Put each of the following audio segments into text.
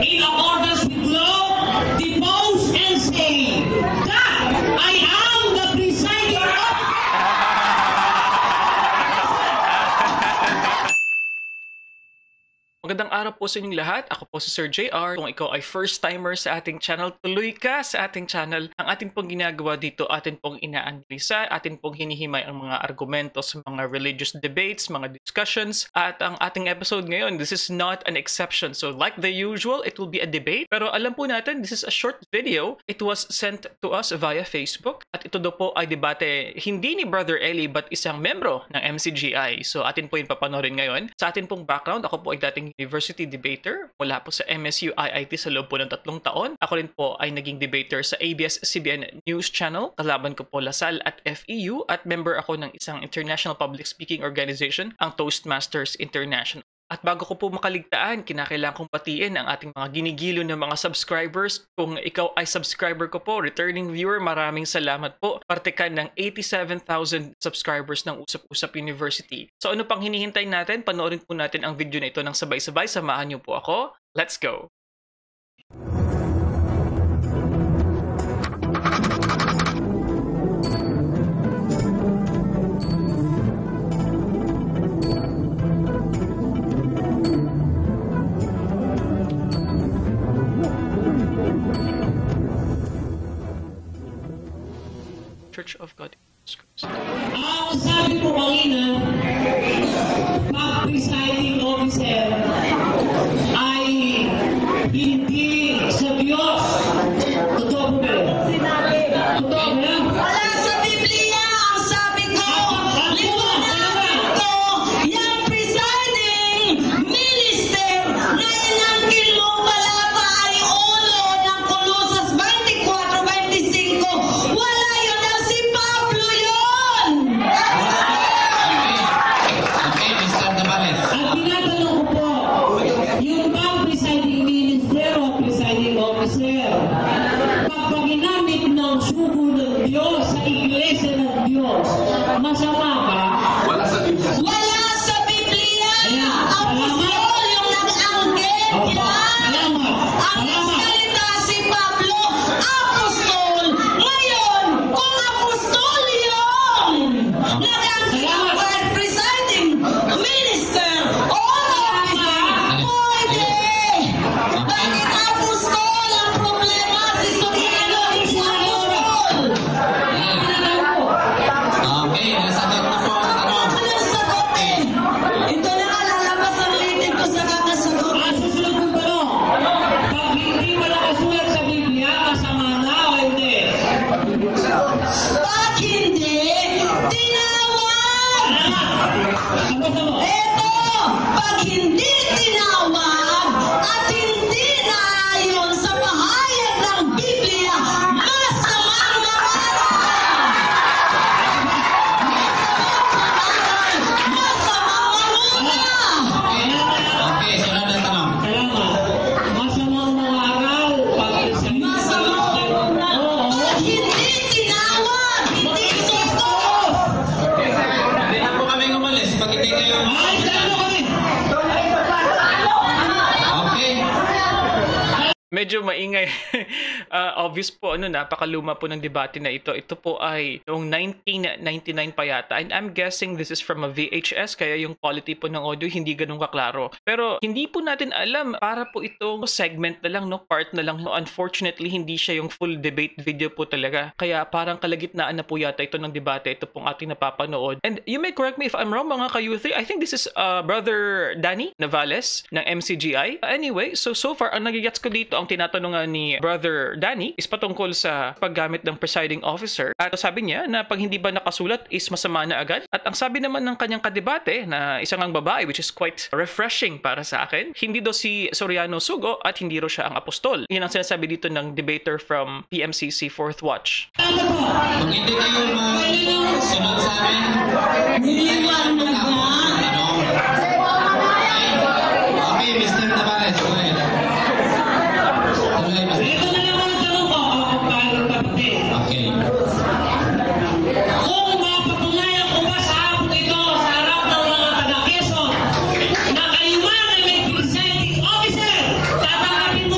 in accordance with law, depose and say that I am the presiding Magandang araw po sa inyong lahat. Ako po si Sir JR. Kung ikaw ay first timer sa ating channel, tuloy ka sa ating channel. Ang ating pong ginagawa dito, atin pong inaanalisa, atin pong hinihimay ang mga argumento sa mga religious debates, mga discussions. At ang ating episode ngayon, this is not an exception. So like the usual, it will be a debate. Pero alam po natin, this is a short video. It was sent to us via Facebook. At ito daw po ay debate hindi ni Brother Eli but isang membro ng MCGI. So atin po yung papanorin ngayon. Sa atin pong background, ako po ay dating university debater mula po sa MSU IIT sa loob po ng 3 taon. Ako rin po ay naging debater sa ABS-CBN News Channel. Kalaban ko po LaSalle at FEU at member ako ng isang international public speaking organization, ang Toastmasters International. At bago ko po makaligtaan, kinakailangan kong batiin ang ating mga ginigilo ng mga subscribers. Kung ikaw ay subscriber ko po, returning viewer, maraming salamat po. Parte ka ng 87,000 subscribers ng Usap-Usap University. So ano pang hinihintay natin? Panoorin po natin ang video na ito ng sabay-sabay. Samahan niyo po ako. Let's go! Church of God. Ang sabi ko kanina, pag-presiding officer ay hindi sa Diyos. Totoo ba? Totoo ba? Wala sa Biblia, ang sabi ko, liwanagin ko, yung presiding minister na inangkin mo palata ay ulo ng Colossus 24:25. Wala yun ang si Pablo yun! Okay, Mr. Navales. At tinatanong ko po, yung bang presiding minister o presiding officer, kapag ginamit ng sugo ng Diyos sa iglesia ng Diyos, masama ba? Wala sa Biblia. Wala sa Biblia! Ayan, Apostol yung nag-anggit Opo, yan! salamat. Ang Salamat. salita si Pablo, apostol! Ngayon, kung apostol yun, nag-anggit ang word presiding minister o officer, pwede! Bakit apostol ang problema? Si Soriano, hindi apostol! Okay, nasagot na po ang tanong. Anong sagutin? Ito na nga, lalabas ang litin ko sa kakasagot. Ang susunod kong tanong, pag hindi mo nakasulat sa Biblia, masama na o hindi? Pag hindi, tinawag! Ang gusto mo? Eto, pag hindi tinawag at hindi naayon sa pahayag ng Biblia, masamang mangaral! Masamang mangaral! Okay, sunod na tanong. Salamat. Masamang mga aral pag isa Masamang mangaral! Pag hindi tinawag, hindi susunod! Hindi na po kami umalis pag hindi kayo... Ay, ano kami? Okay. Medyo maingay. Obvious po, napakaluma po ng debate na ito. Ito po ay noong 1999 pa yata. And I'm guessing this is from a VHS, kaya yung quality po ng audio hindi ganun kaklaro. Pero hindi po natin alam, para po itong segment na lang, part na lang. Unfortunately, hindi siya yung full debate video po talaga. Kaya parang kalagitnaan na po yata ito ng debate. Ito pong ating napapanood. And you may correct me if I'm wrong, mga ka-youthi. I think this is Brother Danny Navales ng MCGI. Anyway, so far, ang nagigets ko dito, ang tinatanungan ni Brother Danny is patungkol sa paggamit ng presiding officer. At sabi niya na pag hindi ba nakasulat is masama na agad. At ang sabi naman ng kanyang kadebate na isang ang babae, which is quite refreshing para sa akin, hindi daw si Soriano sugo at hindi raw siya ang apostol. Yan ang sinasabi dito ng debater from PMCC Fourth Watch. Kung hindi kayo sunod sa amin, Niliwanag ako na. ang tanong. Okay, Mr. Navales. Go ahead. Tuloy, Mr. Ito na naman ang tanong ko, paano kapatid? Okay. Kung mapatunayan ko ba sa hapon ito sa harap ng mga taga-Quezon na kayo man ay may presiding officer, tatanggapin mo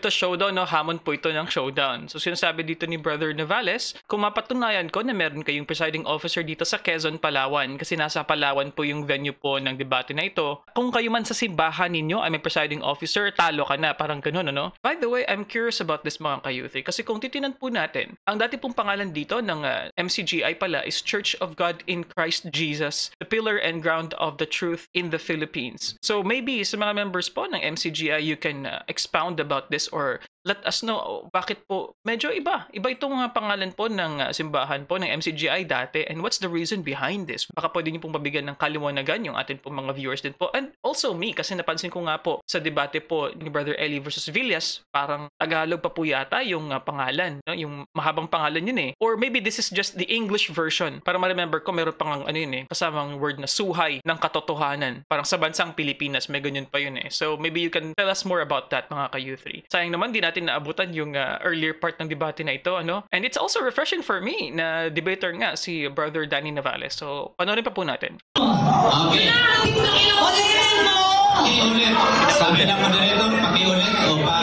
to showdown, no? Hamon po ito ng showdown. So sinasabi dito ni Brother Navales, kung mapatunayan ko na meron kayong presiding officer dito sa Quezon, Palawan, kasi nasa Palawan po yung venue po ng debate na ito, kung kayo man sa simbahan ninyo ay may presiding officer, talo ka na, parang ganun, ano? By the way, I'm curious about this mga ka-youth, kasi kung titinan po natin, ang dati pong pangalan dito ng MCGI pala is Church of God in Christ Jesus, the pillar and ground of the truth in the Philippines. So maybe sa mga members po ng MCGI, you can expound about this or let us know bakit po medyo iba itong pangalan po ng simbahan po ng MCGI dati, and what's the reason behind this. Baka pwede niyo pong mabigyan ng kaliwanagan yung atin pong mga viewers din po, and also me, kasi napansin ko nga po sa debate po ni Brother Eli versus Villas, parang Tagalog pa po yata yung pangalan, no? Yung mahabang pangalan yun or maybe this is just the English version, para ma-remember ko meron pang kasamang word na suhay ng katotohanan, parang sa bansang Pilipinas may ganyan pa yun so maybe you can tell us more about that mga ka-U3. Sayang naman di natin naabutan yung earlier part ng debate na ito, and it's also refreshing for me na debater nga si Brother Danny Navales, so panoorin pa po natin. Okay. Ulitin mo! Pakiulit. Sabi ng moderator, pakiulit o pa...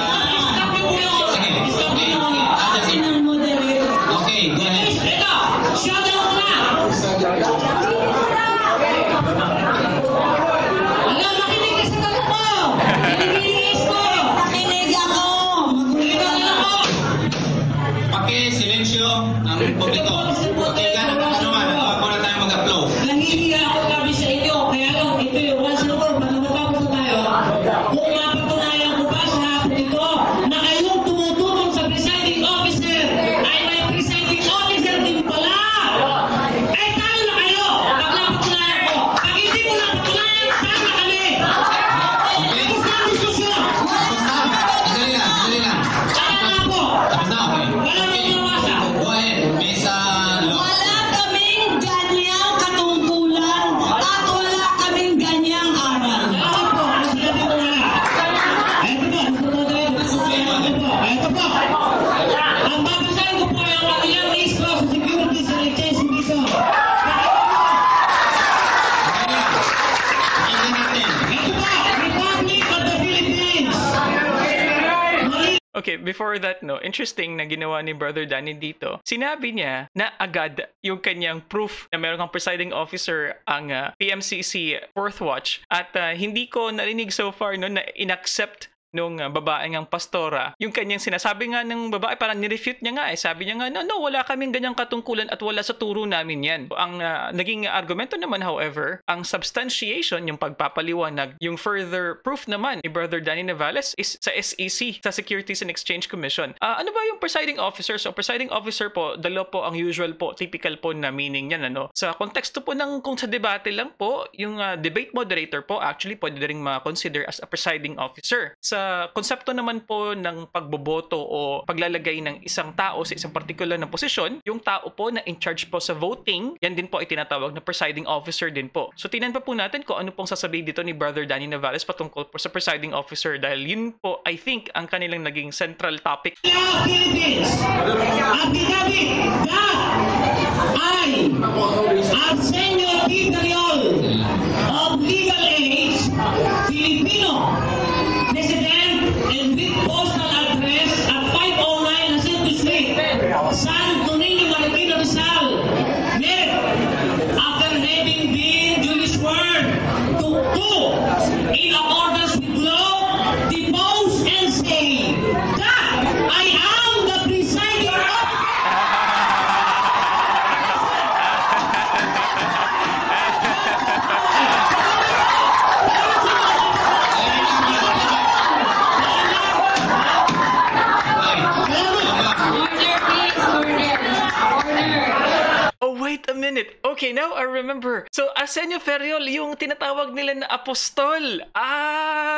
Sige. Okay. Okay, go ahead. Ito, showdown na! Alam, makinig ka sa tanong mo! Pilipinis ko! Nakinig ako! Ito na ako! Paki-silensyo ang publiko. Okay ka na katanungan. Huwag muna tayo mag-upload. Nahihiya ako kami sa inyo, kaya lang ito yung once in a while, matapos tayo. Kung mapatunayan ko pa sa hapon ito, na kayong tumutulong sa presiding officer, ay may presiding officer din pala! Ay, tayo na kayo! Pag napatunayan ko, pag hindi mo napatunayan, tama kami! Okay? Tapos na ang diskusyon! Tapos na. Dali lang. Tama na po! Tapos na, okay. Wala na Okay. mawasa! Go ahead. Miss Lo. Wala kaming ganyang katungkulan at wala kaming ganyang aral. Salamat po! Ano sinabi ko wala? Ito po! Ito po! Ang babasahin ko po ay ang kanilang list ko sa security sa licensing dito. Pakinggan natin. Ito po! Republic of the Philippines! Mali Okay, before that, interesting na ginawa ni Brother Danny dito. Sinabi niya na agad yung kanyang proof na meron kang presiding officer ang PMCC Fourth Watch, at hindi ko narinig so far na inaccept nung babae ngang pastora, yung kanyang sinasabi nga ng babae, parang nirefute niya nga sabi niya nga, no, wala kaming ganyang katungkulan at wala sa turo namin yan. Ang naging argumento naman, however, ang substantiation, yung pagpapaliwanag, yung further proof naman ni Brother Danny Navales is sa SEC, sa Securities and Exchange Commission. Ano ba yung presiding officer? So, presiding officer po, dalawa po ang usual po, typical po na meaning niyan, Sa konteksto po ng kung sa debate lang po, yung debate moderator po, actually, pwede rin ma-consider as a presiding officer. Sa konsepto naman po ng pagboboto o paglalagay ng isang tao sa isang particular na posisyon, yung tao po na in charge po sa voting, yan din po ay tinatawag na presiding officer din po. So tinan pa po natin kung ano pong sasabihin dito ni Brother Danny Navales patungkol po sa presiding officer, dahil yun po, I think, ang kanilang naging central topic. Philippines! Affidavit that I, Arsenio P. Cariol, of legal age, Filipino, resident and with postal address at 509 Jacinto Street, San Domingo, Marikina, Rizal, met after having been duly sworn to in accordance with law, depose and say that I am the presiding officer. Oh, wait a minute. Okay, now I remember. So, Arsenio Ferriol, yung tinatawag nila na apostol.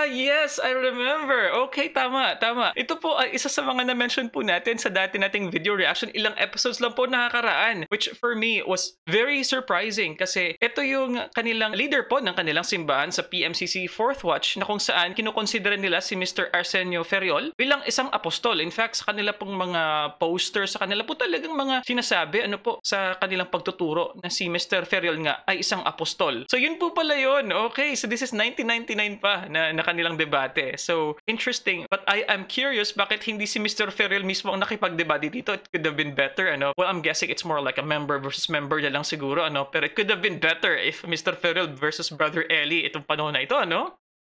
Yes, I remember. Okay, tama. Ito po ay isa sa mga na-mention po natin sa dati nating video reaction. Ilang episodes lang po nakakaraan, which for me was very surprising kasi ito yung kanilang leader po ng kanilang simbahan sa PMCC Fourth Watch, na kung saan kinukonsidera nila si Mr. Arsenio Ferriol bilang isang apostol. In fact, sa kanila pong mga posters, sa kanila po talagang mga sinasabi, sa kanilang pagtuturo nagtuturo na si Mr. Ferriol nga ay isang apostol. So yun po pala yun. Okay, so this is 1999 pa na kanilang debate. So interesting. But I am curious bakit hindi si Mr. Ferriol mismo ang nakipag-debate dito. It could have been better, ano? Well, I'm guessing it's more like a member versus member na lang siguro, ano? Pero it could have been better if Mr. Ferriol versus Brother Eli itong panahon na ito, ano?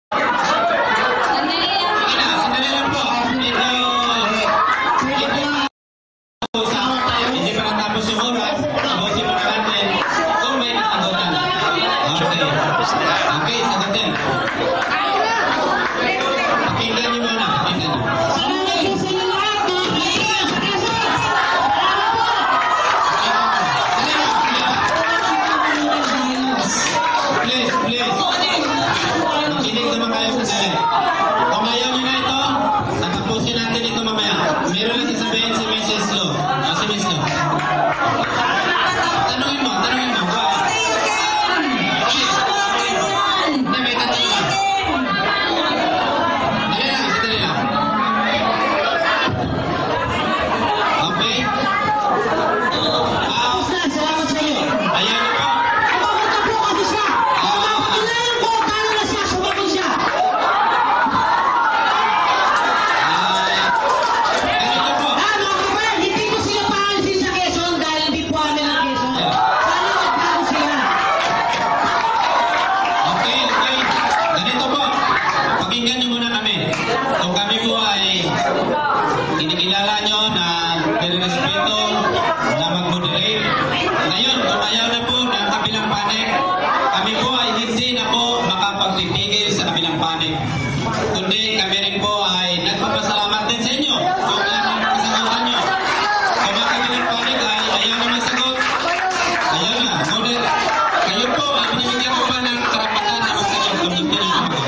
Sandali lang po. Hindi pa natapos yung oras. Tapusin mo natin. Kung may nakagutan. Okay, sandali. Pakinggan niyo muna. Pakinggan niyo. Please. Makinig naman kayo sandali. Kung ayaw niyo na ito, tatapusin natin ito mamaya. Meron lang sasabihin si Mrs. Lo. O si Miss Lo. Tanungin mo. Hindi, may tatanong lang. Sandali lang. Okay? Salamat sa iyo. Ayan na po. Ganito po. Okay. Ganito po. Pakinggan niyo muna kami. Kung kami po ay kinikilala nyo na respeto na mag-moderate. Ngayon, kung ayaw na po ng kabilang panig, kami po ay hindi na po makapagtitigil sa kabilang panig. Kundi kami rin po ay nagpapasalamat din sa inyo kung ano ang kasagutan nyo. Kung ang kabilang panig ay ayaw na magsagot, ayaw na. Ngunit kayo po ay binibigyan ko pa ng karapatan na magsagot kung hindi nyo sumagot.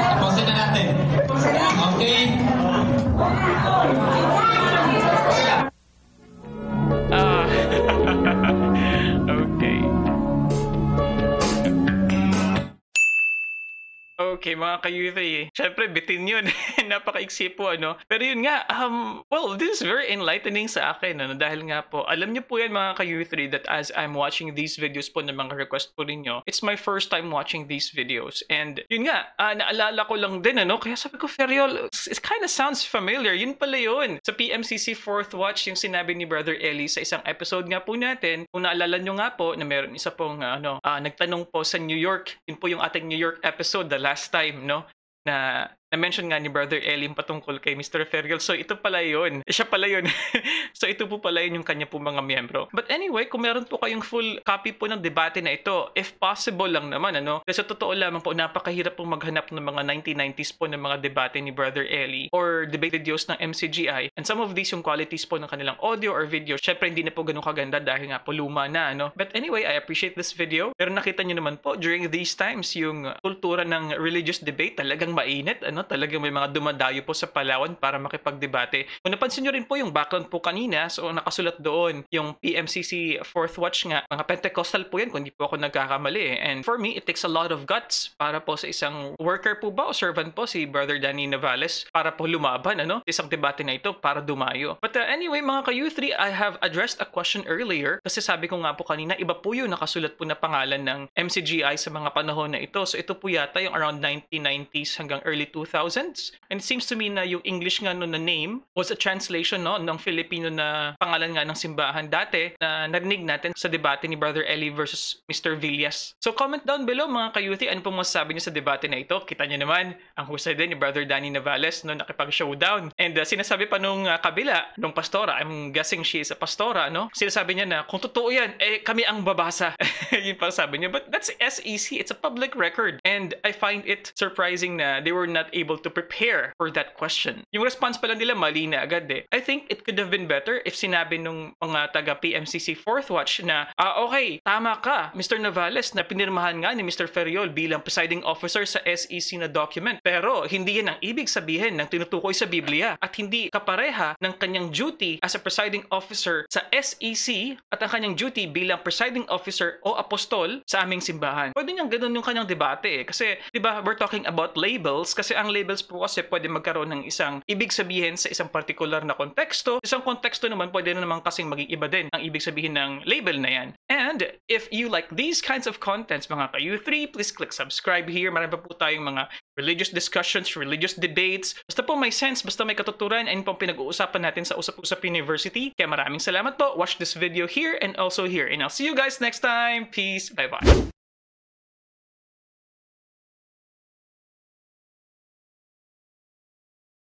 Tapusin na natin. Okay? Okay. Okay, mga ka-youth, syempre bitin yun. Napaka-iksi po, ano. Pero yun nga, well, this is very enlightening sa akin, ano, dahil nga po, alam niyo po yan, mga ka-youth, that as I'm watching these videos po ng mga request po ninyo, it's my first time watching these videos. And yun nga, naalala ko lang din, ano, kaya sabi ko, Ferriol, it kind of sounds familiar. Yun pala yun. Sa PMCC 4th Watch, yung sinabi ni Brother Eli sa isang episode nga po natin, kung naalala nyo nga po, na meron isa pong, nagtanong po sa New York, yun po yung ating New York episode, the last time, no? Na na-mention nga ni Brother Eli patungkol kay Mr. Ferriol. So, ito pala yun. Siya pala yun. So, ito po pala yun yung kanya po mga miyembro. But anyway, kung meron po kayong full copy po ng debate na ito, if possible lang naman, ano? Kasi totoo lamang po, napakahirap pong maghanap ng mga 1990s po ng mga debate ni Brother Eli or debate videos ng MCGI. And some of these yung qualities po ng kanilang audio or video. Syempre, hindi na po ganun kaganda dahil nga po luma na, ano? But anyway, I appreciate this video. Pero nakita nyo naman po, during these times, yung kultura ng religious debate talagang mainit, ano? Talagang may mga dumadayo po sa Palawan para makipagdebate. Kung napansin nyo rin po yung background po kanina, so nakasulat doon yung PMCC 4th Watch nga, mga Pentecostal po yan kung hindi po ako nagkakamali. And for me, it takes a lot of guts para po sa isang worker po ba o servant po, si Brother Danny Navales, para po lumaban, ano? Isang debate na ito para dumayo. But anyway, mga ka-youth, I have addressed a question earlier kasi sabi ko nga po kanina, iba po yung nakasulat po na pangalan ng MCGI sa mga panahon na ito. So ito po yata yung around 1990s hanggang early 2000s. And it seems to me na yung English nga no na name was a translation, no, ng Filipino na pangalan nga ng simbahan dati na narinig natin sa debate ni Brother Eli versus Mr. Villas. So comment down below, mga ka-youth, ano pong masasabi niyo sa debate na ito? Kita niyo naman ang husay din ni Brother Danny Navales, no, nakipag-showdown. And sinasabi pa nung kabila, nung pastora, I'm guessing she is a pastora, no? Sinasabi niya na kung totoo yan, kami ang babasa. Yun pa sabi niya. But that's SEC. It's a public record. And I find it surprising na they were not able to prepare for that question. Yung response pa lang nila mali na agad eh. I think it could have been better if sinabi nung mga taga PMCC Fourth Watch na, okay, tama ka, Mr. Navales, na pinirmahan nga ni Mr. Ferriol bilang presiding officer sa SEC na document. Pero hindi yan ang ibig sabihin ng tinutukoy sa Biblia at hindi kapareha ng kanyang duty as a presiding officer sa SEC at ang kanyang duty bilang presiding officer o apostol sa aming simbahan. Pwede niyang ganun yung kanyang debate eh. Kasi, di ba, we're talking about labels kasi ang labels po kasi pwede magkaroon ng isang ibig sabihin sa isang particular na konteksto. Isang konteksto naman pwede na naman kasing maging iba din ang ibig sabihin ng label na yan. And if you like these kinds of contents, mga ka-U3, please click subscribe here. Marami pa po tayong mga religious discussions, religious debates. Basta po may sense, basta may katuturan, and pong pinag-uusapan natin sa Usap-Usap University. Kaya maraming salamat po. Watch this video here and also here. And I'll see you guys next time. Peace. Bye-bye.